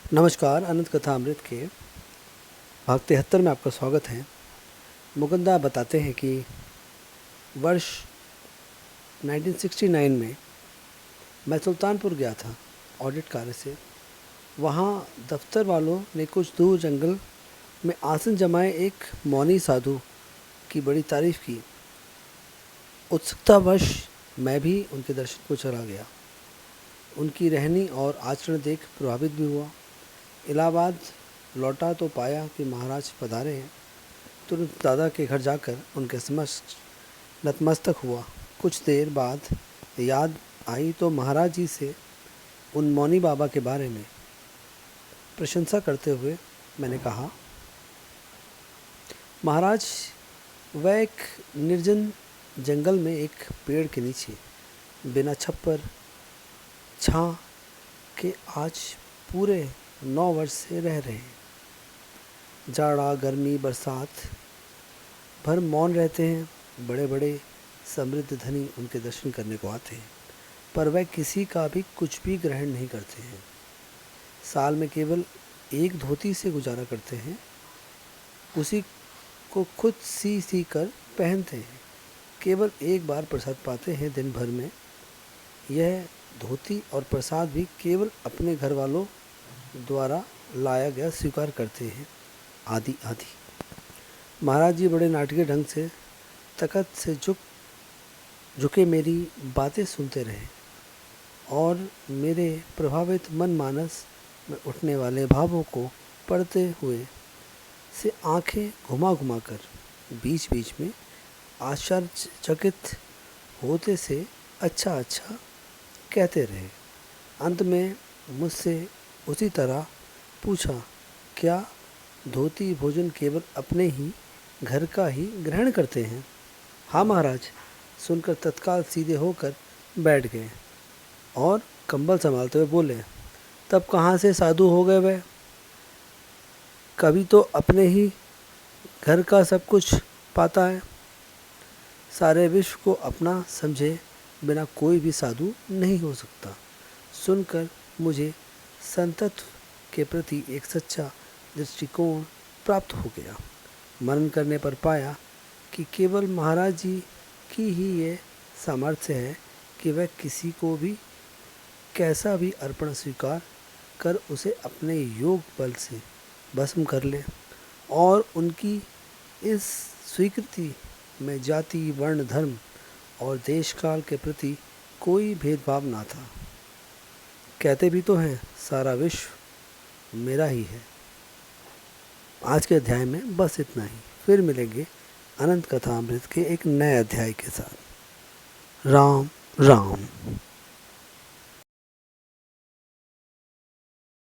नमस्कार। अनंत कथा अमृत के भाग 73 में आपका स्वागत है। मुकुंदा बताते हैं कि वर्ष 1969 में मैं सुल्तानपुर गया था ऑडिट कार्य से। वहाँ दफ्तर वालों ने कुछ दूर जंगल में आसन जमाए एक मौनी साधु की बड़ी तारीफ की। उत्सुकतावश मैं भी उनके दर्शन को चला गया। उनकी रहनी और आचरण देख प्रभावित भी हुआ। इलाहाबाद लौटा तो पाया कि महाराज पधारे हैं। तुरंत दादा के घर जाकर उनके समक्ष नतमस्तक हुआ। कुछ देर बाद याद आई तो महाराज जी से उन मौनी बाबा के बारे में प्रशंसा करते हुए मैंने कहा, महाराज, वह एक निर्जन जंगल में एक पेड़ के नीचे बिना छप्पर छां के आज पूरे 9 वर्ष से रह रहे हैं। जाड़ा गर्मी बरसात भर मौन रहते हैं। बड़े बड़े समृद्ध धनी उनके दर्शन करने को आते हैं, पर वह किसी का भी कुछ भी ग्रहण नहीं करते हैं। साल में केवल एक धोती से गुजारा करते हैं। उसी को खुद सी कर पहनते हैं। केवल एक बार प्रसाद पाते हैं दिन भर में। यह धोती और प्रसाद भी केवल अपने घर वालों द्वारा लाया गया स्वीकार करते हैं। आदि आदि। महाराज जी बड़े नाटकीय ढंग से तख्त से झुके मेरी बातें सुनते रहे और मेरे प्रभावित मन मानस में उठने वाले भावों को पढ़ते हुए से आंखें घुमा कर बीच बीच में आश्चर्यचकित होते से अच्छा कहते रहे। अंत में मुझसे उसी तरह पूछा, क्या धोती भोजन केवल अपने ही घर का ही ग्रहण करते हैं? हाँ महाराज, सुनकर तत्काल सीधे होकर बैठ गए और कंबल संभालते हुए बोले, तब कहाँ से साधु हो गए वह? कभी तो अपने ही घर का सब कुछ पाता है। सारे विश्व को अपना समझे बिना कोई भी साधु नहीं हो सकता। सुनकर मुझे संतत्व के प्रति एक सच्चा दृष्टिकोण प्राप्त हो गया। मनन करने पर पाया कि केवल महाराज जी की ही ये सामर्थ्य है कि वह किसी को भी कैसा भी अर्पण स्वीकार कर उसे अपने योग बल से भस्म कर ले, और उनकी इस स्वीकृति में जाति वर्ण धर्म और देश काल के प्रति कोई भेदभाव ना था। कहते भी तो हैं, सारा विश्व मेरा ही है। आज के अध्याय में बस इतना ही। फिर मिलेंगे अनंत कथा अमृत के एक नए अध्याय के साथ। राम राम।